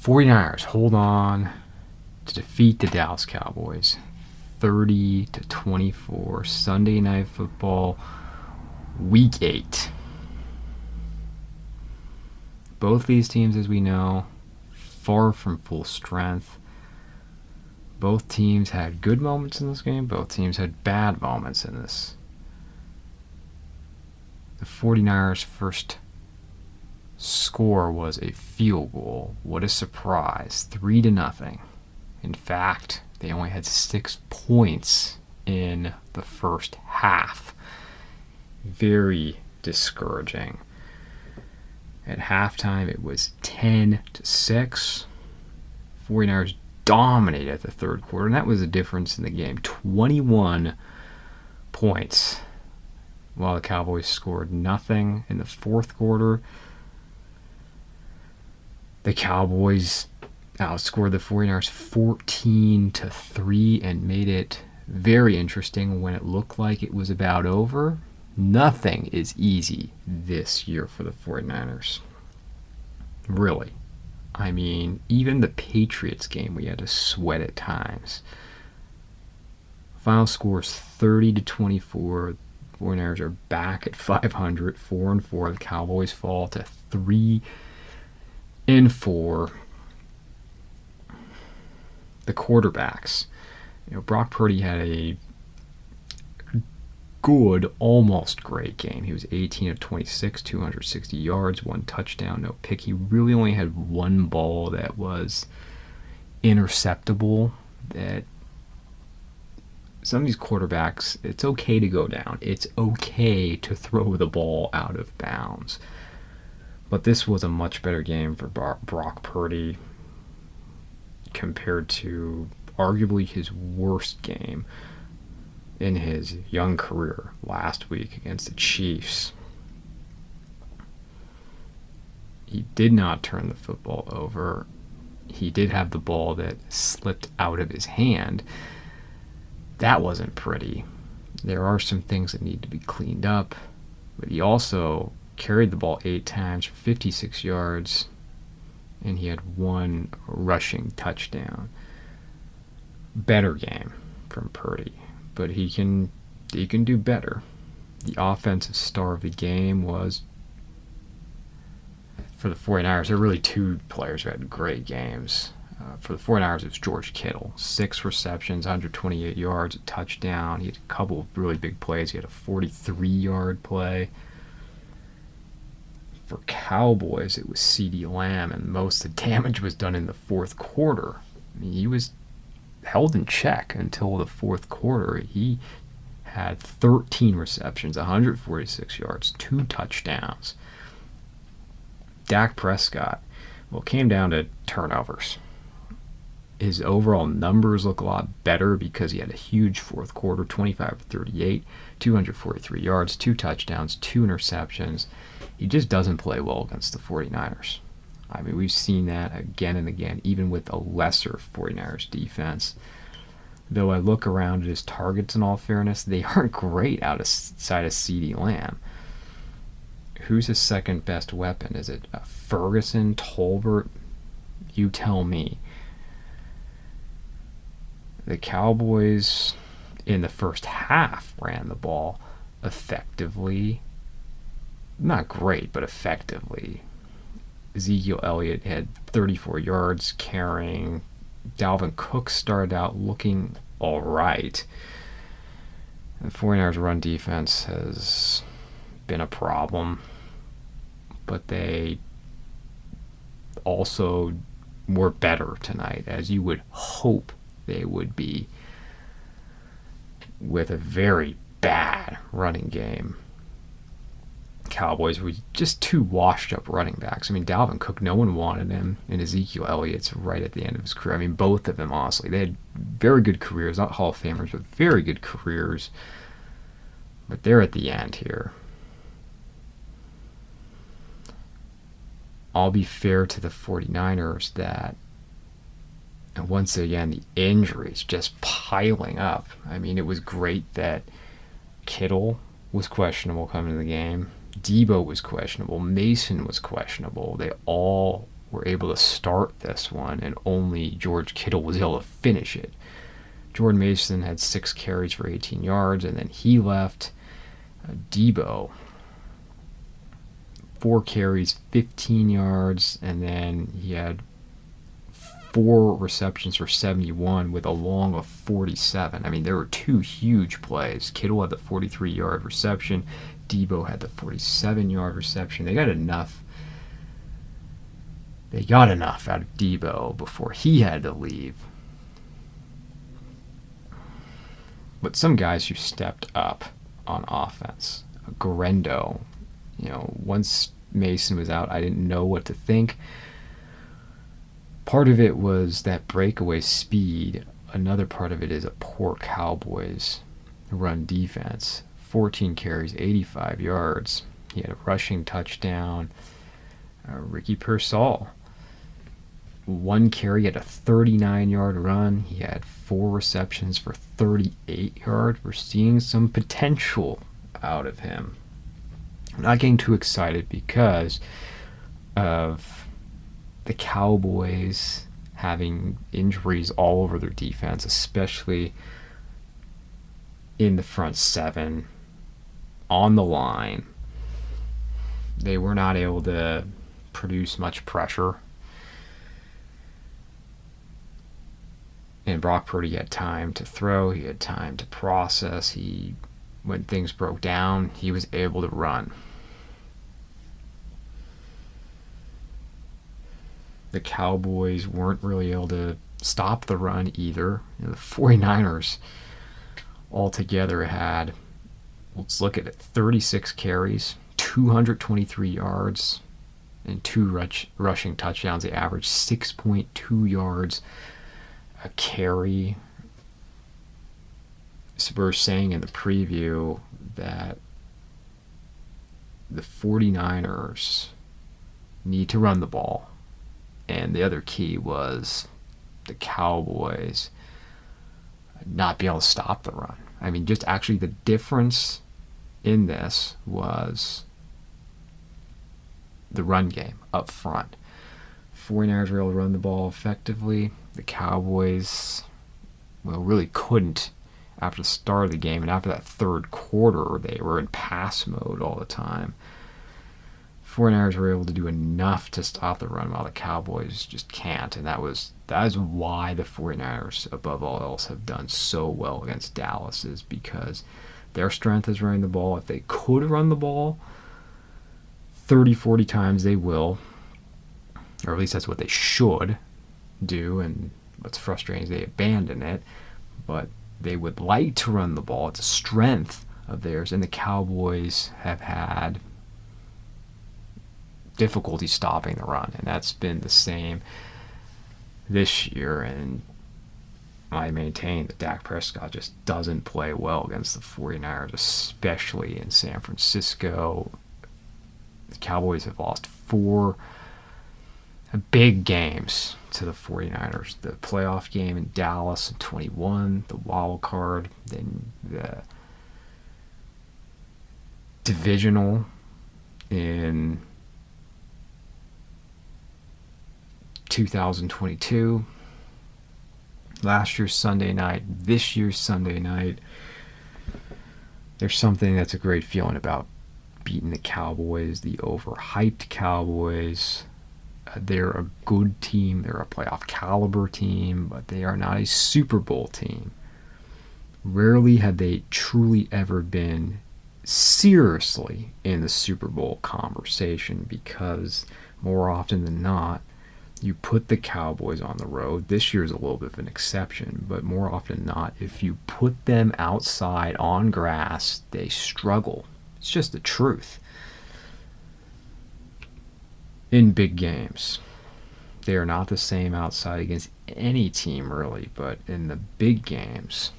49ers hold on to defeat the Dallas Cowboys 30-24. Sunday Night Football, Week 8. Both these teams, as we know, far from full strength. Both teams had good moments in this game. Both teams had bad moments in this. The 49ers' first score was a field goal. What a surprise. 3-0. In fact, they only had 6 points in the first half. Very discouraging. At halftime, it was 10-6. 49ers dominated the third quarter, and that was the difference in the game. 21 points, while the Cowboys scored nothing in the fourth quarter. The Cowboys outscored the 49ers 14-3 and made it very interesting when it looked like it was about over. Nothing is easy this year for the 49ers. Really. I mean, even the Patriots game, we had to sweat at times. Final score is 30-24. 49ers are back at 500, 4-4. The Cowboys fall to 3-4. The quarterbacks. Brock Purdy had a good, almost great game. He was 18 of 26, 260 yards, 1 touchdown, no pick. He really only had one ball that was interceptable. That some of these quarterbacks, it's okay to go down. It's okay to throw the ball out of bounds. But this was a much better game for Brock Purdy compared to arguably his worst game in his young career last week against the Chiefs. He did not turn the football over. He did have the ball that slipped out of his hand. That wasn't pretty. There are some things that need to be cleaned up, but he also carried the ball 8 times for 56 yards, and he had 1 rushing touchdown. Better game from Purdy, but he can do better. The offensive star of the game was, for the 49ers, there were really 2 players who had great games. For the 49ers, it was George Kittle. 6 receptions, 128 yards, a touchdown. He had a couple of really big plays. He had a 43-yard play. For Cowboys, it was CeeDee Lamb, and most of the damage was done in the fourth quarter. I mean, he was held in check until the fourth quarter. He had 13 receptions, 146 yards, 2 touchdowns. Dak Prescott, well, it came down to turnovers. His overall numbers look a lot better because he had a huge fourth quarter, 25-38, 243 yards, 2 touchdowns, 2 interceptions. He just doesn't play well against the 49ers. I mean, we've seen that again and again, even with a lesser 49ers defense. Though I look around at his targets, in all fairness, they aren't great outside of CeeDee Lamb. Who's his second best weapon? Is it Ferguson, Tolbert? You tell me. The Cowboys in the first half ran the ball effectively. Not great, but effectively. Ezekiel Elliott had 34 yards carrying. Dalvin Cook started out looking all right. The 49ers run defense has been a problem, but they also were better tonight, as you would hope they would be, with a very bad running game. Cowboys were just 2 washed-up running backs. I mean, Dalvin Cook, no one wanted him, and Ezekiel Elliott's right at the end of his career. I mean, both of them, honestly, they had very good careers, not Hall of Famers, but very good careers. But they're at the end here. I'll be fair to the 49ers that, and once again, the injuries just piling up. I mean, it was great that Kittle was questionable coming to the game. Debo was questionable. Mason was questionable. They all were were able to start this one, and only George Kittle was able to finish it. Jordan Mason had 6 carries for 18 yards, and then he left. Debo, 4 carries, 15 yards, and then he had 4 receptions for 71 with a long of 47. I mean, there were 2 huge plays. Kittle had the 43-yard reception. Debo had the 47-yard reception. They got enough out of Debo before he had to leave. But some guys who stepped up on offense. Garendo, once Mason was out, I didn't know what to think. Part of it was that breakaway speed. Another part of it is a poor Cowboys run defense. 14 carries, 85 yards. He had a rushing touchdown. Ricky Pearsall, 1 carry at a 39-yard run. He had 4 receptions for 38 yards. We're seeing some potential out of him. I'm not getting too excited because of the Cowboys having injuries all over their defense, especially in the front 7, on the line. They were not able to produce much pressure. And Brock Purdy had time to throw. He had time to process. When things broke down, he was able to run. The Cowboys weren't really able to stop the run either. The 49ers altogether had, let's look at it, 36 carries, 223 yards, and 2 rushing touchdowns. They averaged 6.2 yards a carry. So we're saying in the preview that the 49ers need to run the ball. And the other key was the Cowboys not be able to stop the run. I mean, just actually the difference in this was the run game up front. 49ers were able to run the ball effectively. The Cowboys, really couldn't after the start of the game. And after that third quarter, they were in pass mode all the time. 49ers were able to do enough to stop the run while the Cowboys just can't. And that is why the 49ers, above all else, have done so well against Dallas, is because their strength is running the ball. If they could run the ball 30, 40 times, they will. Or at least that's what they should do. And what's frustrating is they abandon it. But they would like to run the ball. It's a strength of theirs. And the Cowboys have had difficulty stopping the run. And that's been the same this year. And I maintain that Dak Prescott just doesn't play well against the 49ers, especially in San Francisco. The Cowboys have lost 4 big games to the 49ers. The playoff game in Dallas in 21, the wild card, then the divisional in 2022, last year's Sunday night, this year's Sunday night. There's something that's a great feeling about beating the Cowboys, the overhyped Cowboys. They're a good team. They're a playoff caliber team, but they are not a Super Bowl team. Rarely have they truly ever been seriously in the Super Bowl conversation, because more often than not, you put the Cowboys on the road. This year's a little bit of an exception, but more often than not, if you put them outside on grass, they struggle. It's just the truth. In big games, they are not the same outside against any team really, but in the big games,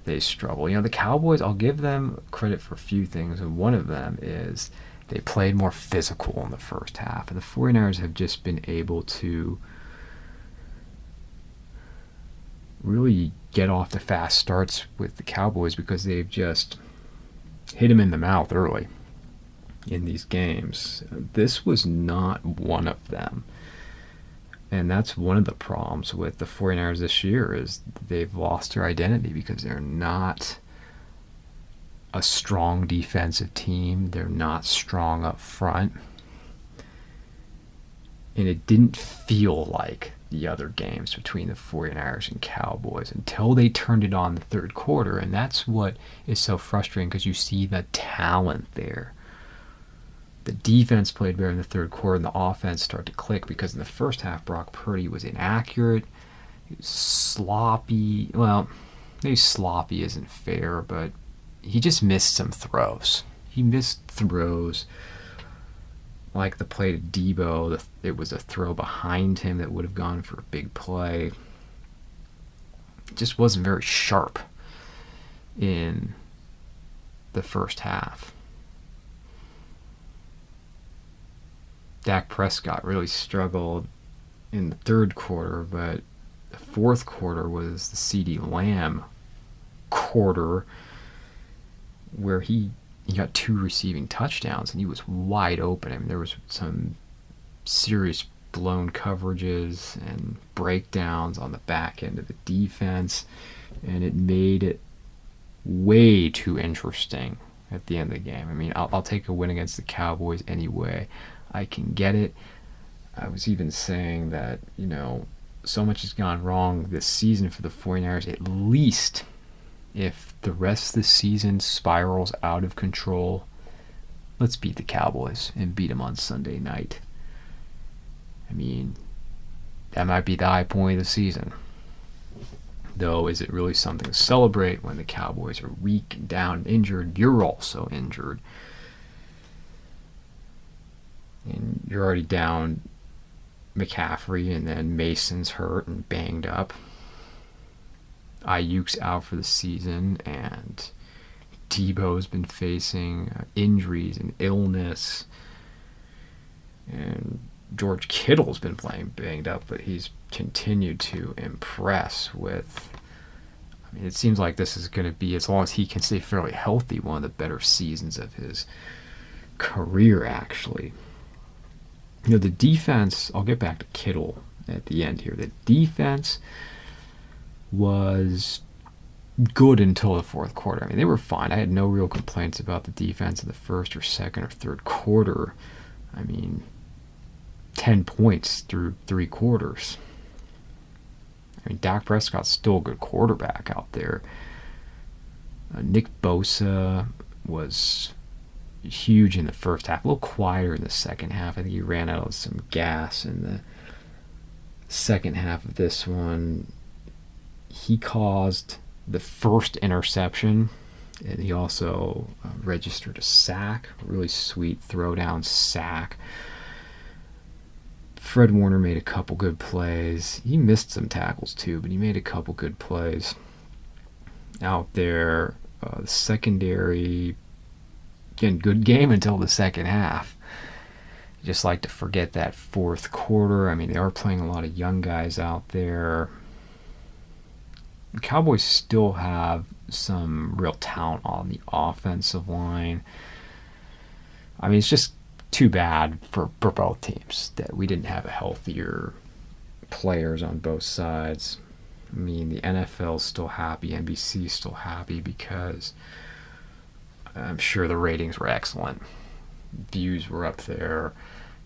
they struggle. The Cowboys, I'll give them credit for a few things, and one of them is they played more physical in the first half, and the 49ers have just been able to really get off the fast starts with the Cowboys because they've just hit them in the mouth early in these games. This was not one of them. And that's one of the problems with the 49ers this year is they've lost their identity because they're not a strong defensive team. They're not strong up front. And it didn't feel like the other games between the 49ers and Cowboys until they turned it on the third quarter. And that's what is so frustrating because you see the talent there. The defense played better in the third quarter and the offense started to click because in the first half, Brock Purdy was inaccurate. He was sloppy. Well, maybe sloppy isn't fair, but he just missed some throws. He missed throws like the play to Debo. It was a throw behind him that would have gone for a big play. It just wasn't very sharp in the first half. Dak Prescott really struggled in the third quarter, but the fourth quarter was the CeeDee Lamb quarter where he got 2 receiving touchdowns and he was wide open. I mean, there was some serious blown coverages and breakdowns on the back end of the defense, and it made it way too interesting at the end of the game. I mean, I'll take a win against the Cowboys anyway. I can get it. I was even saying that, so much has gone wrong this season for the 49ers. At least if the rest of the season spirals out of control, let's beat the Cowboys and beat them on Sunday night. I mean, that might be the high point of the season. Though, is it really something to celebrate when the Cowboys are weak and down and injured? You're also injured. And you're already down McCaffrey, and then Mason's hurt and banged up. Ayuk's out for the season, and Debo's been facing injuries and illness. And George Kittle's been playing banged up, but he's continued to impress with... I mean, it seems like this is going to be, as long as he can stay fairly healthy, one of the better seasons of his career, actually. The defense, I'll get back to Kittle at the end here. The defense was good until the fourth quarter. I mean, they were fine. I had no real complaints about the defense in the first or second or third quarter. I mean, 10 points through 3 quarters. I mean, Dak Prescott's still a good quarterback out there. Nick Bosa was huge in the first half, a little quieter in the second half. I think he ran out of some gas in the second half of this one. He caused the first interception, and he also registered a sack, a really sweet throwdown sack. Fred Warner made a couple good plays. He missed some tackles too, but he made a couple good plays out there. The secondary, again, good game until the second half. Just like to forget that fourth quarter. I mean, they are playing a lot of young guys out there. The Cowboys still have some real talent on the offensive line. I mean, it's just too bad for both teams that we didn't have a healthier players on both sides. I mean, the NFL's still happy, NBC's still happy because I'm sure the ratings were excellent. Views were up there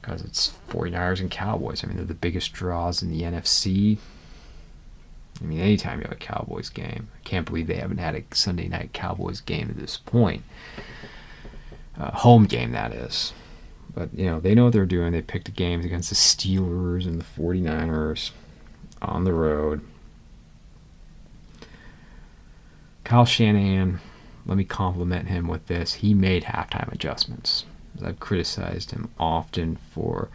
because it's 49ers and Cowboys. I mean, they're the biggest draws in the NFC. I mean, anytime you have a Cowboys game. I can't believe they haven't had a Sunday night Cowboys game to this point. Home game, that is. But, they know what they're doing. They picked the games against the Steelers and the 49ers on the road. Kyle Shanahan, let me compliment him with this. He made halftime adjustments. I've criticized him often for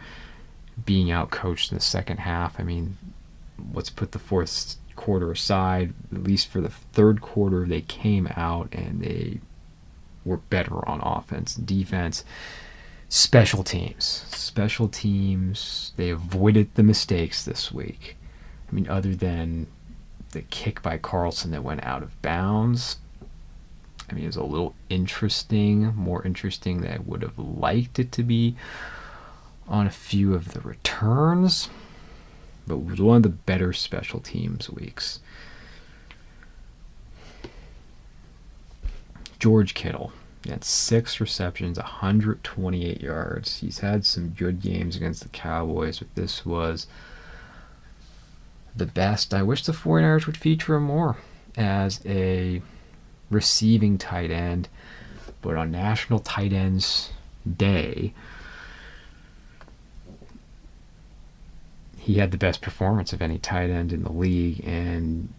being outcoached in the second half. I mean, let's put the fourth quarter aside. At least for the third quarter, they came out and they were better on offense and defense. Special teams, they avoided the mistakes this week. I mean, other than the kick by Carlson that went out of bounds, I mean, it was a little interesting, more interesting than I would have liked it to be on a few of the returns. but it was one of the better special teams weeks. George Kittle. He had 6 receptions, 128 yards. He's had some good games against the Cowboys, but this was the best. I wish the 49ers would feature him more as a receiving tight end, but on National Tight Ends Day, he had the best performance of any tight end in the league. And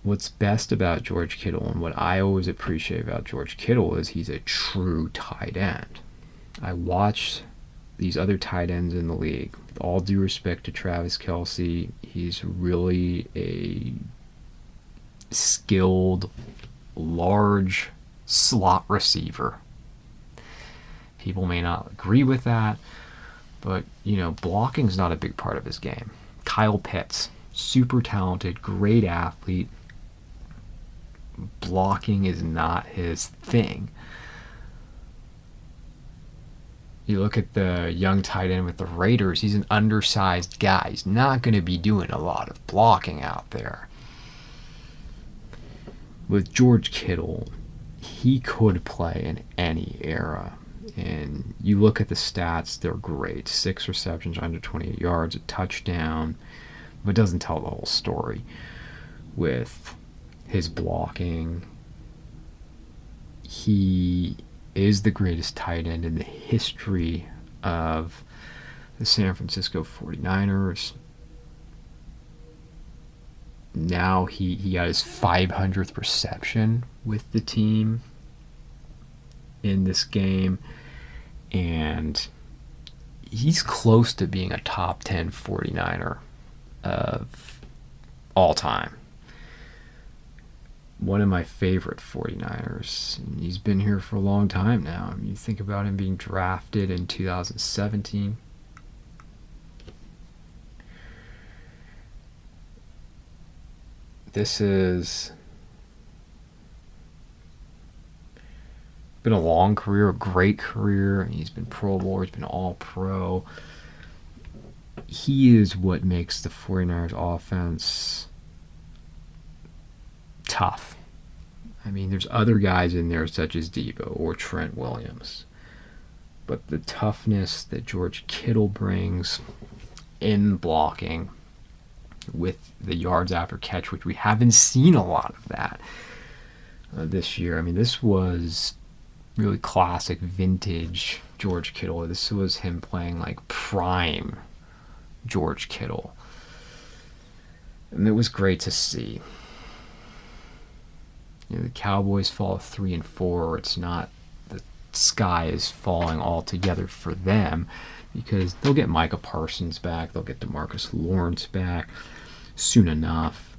what's best about George Kittle, and what I always appreciate about George Kittle, is he's a true tight end. I watch these other tight ends in the league. With all due respect to Travis Kelce, he's really a skilled, large slot receiver. People may not agree with that, but, blocking's not a big part of his game. Kyle Pitts, super talented, great athlete. Blocking is not his thing. You look at the young tight end with the Raiders, he's an undersized guy. He's not going to be doing a lot of blocking out there. With George Kittle, he could play in any era. And you look at the stats, they're great. 6 receptions, 128 yards, a touchdown. But it doesn't tell the whole story. With his blocking, he is the greatest tight end in the history of the San Francisco 49ers. Now he got his 500th reception with the team in this game, and he's close to being a top 10 49er of all time. One of my favorite 49ers. And he's been here for a long time now. You think about him being drafted in 2017. This has been a long career, a great career. He's been Pro Bowl, he's been All-Pro. He is what makes the 49ers offense tough. I mean, there's other guys in there such as Debo or Trent Williams. But the toughness that George Kittle brings in blocking with the yards after catch, which we haven't seen a lot of that this year. I mean, this was really classic vintage George Kittle. This was him playing like prime George Kittle. And it was great to see. The Cowboys fall 3-4. It's not the sky is falling altogether for them, because they'll get Micah Parsons back. They'll get DeMarcus Lawrence back soon enough.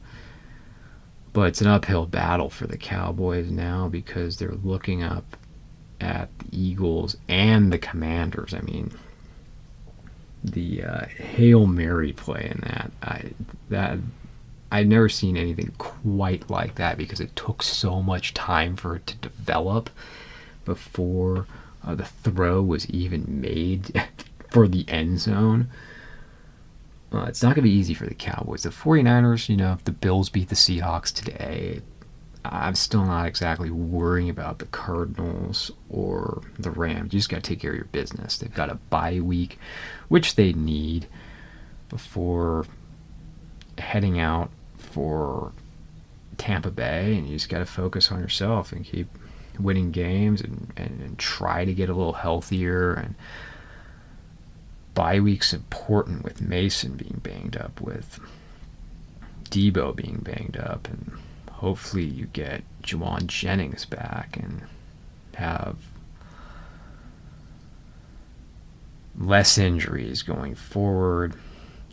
But it's an uphill battle for the Cowboys now, because they're looking up at the Eagles and the Commanders. I mean, the Hail Mary play in I've never seen anything quite like that, because it took so much time for it to develop before the throw was even made for the end zone. It's not going to be easy for the Cowboys. The 49ers, if the Bills beat the Seahawks today, I'm still not exactly worrying about the Cardinals or the Rams. You just got to take care of your business. They've got a bye week, which they need before heading out for Tampa Bay, and you just got to focus on yourself and keep winning games and try to get a little healthier. And bye week's important, with Mason being banged up, with Debo being banged up, and hopefully you get Juwan Jennings back and have less injuries going forward.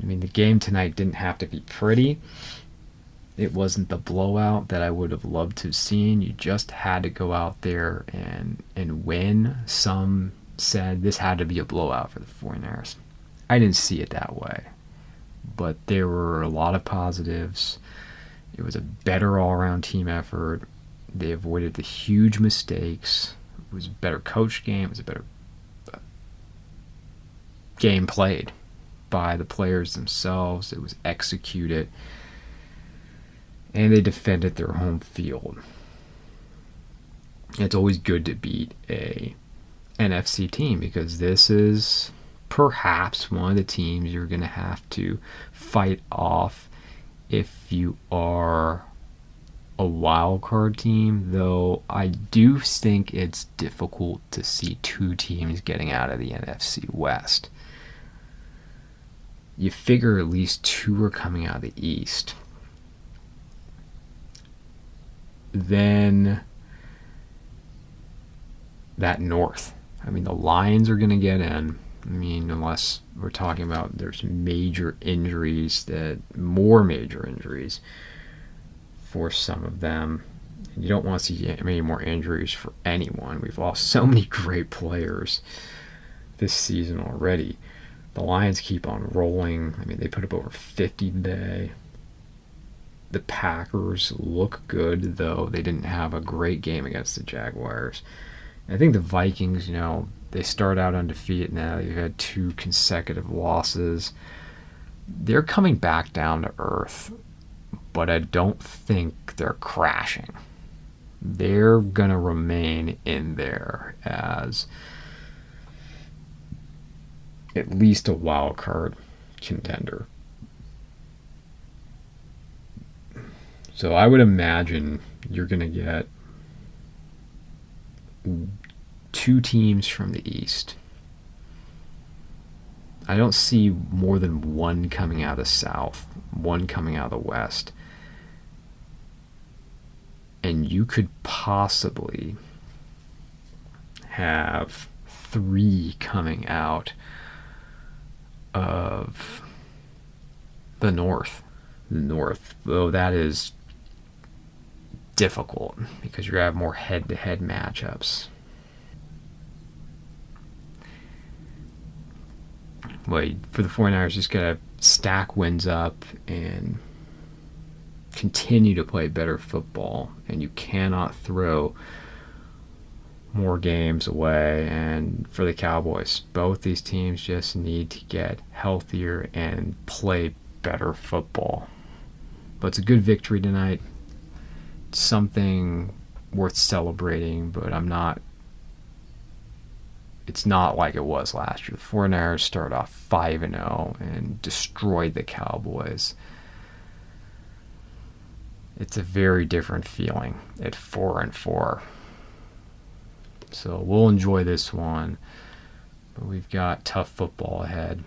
I mean, the game tonight didn't have to be pretty. It wasn't the blowout that I would have loved to have seen. You just had to go out there and win. Some said this had to be a blowout for the 49ers. I didn't see it that way. But there were a lot of positives. It was a better all-around team effort. They avoided the huge mistakes. It was a better coach game. It was a better game played by the players themselves. It was executed. And they defended their home field. It's always good to beat a NFC team because this is perhaps one of the teams you're going to have to fight off if you are a wild card team, though I do think it's difficult to see two teams getting out of the NFC West. You figure at least two are coming out of the East. Then that North. I mean, the Lions are going to get in. I mean, unless we're talking about there's major injuries, more major injuries for some of them. And you don't want to see any more injuries for anyone. We've lost so many great players this season already. The Lions keep on rolling. I mean, they put up over 50 today. The Packers look good, though they didn't have a great game against the Jaguars. I think the Vikings, they start out undefeated now. They've had 2 consecutive losses. They're coming back down to earth, but I don't think they're crashing. They're going to remain in there as at least a wild card contender. So I would imagine you're going to get 2 teams from the East. I don't see more than 1 coming out of the South, 1 coming out of the West. And you could possibly have 3 coming out of the North. The North, though that is difficult because you're going to have more head-to-head matchups. Well, for the 49ers, just got to stack wins up and continue to play better football. And you cannot throw more games away. And for the Cowboys, both these teams just need to get healthier and play better football. But it's a good victory tonight. It's something worth celebrating, but it's not like it was last year. The 49ers started off 5-0 and destroyed the Cowboys. It's a very different feeling at 4-4. So we'll enjoy this one, but we've got tough football ahead.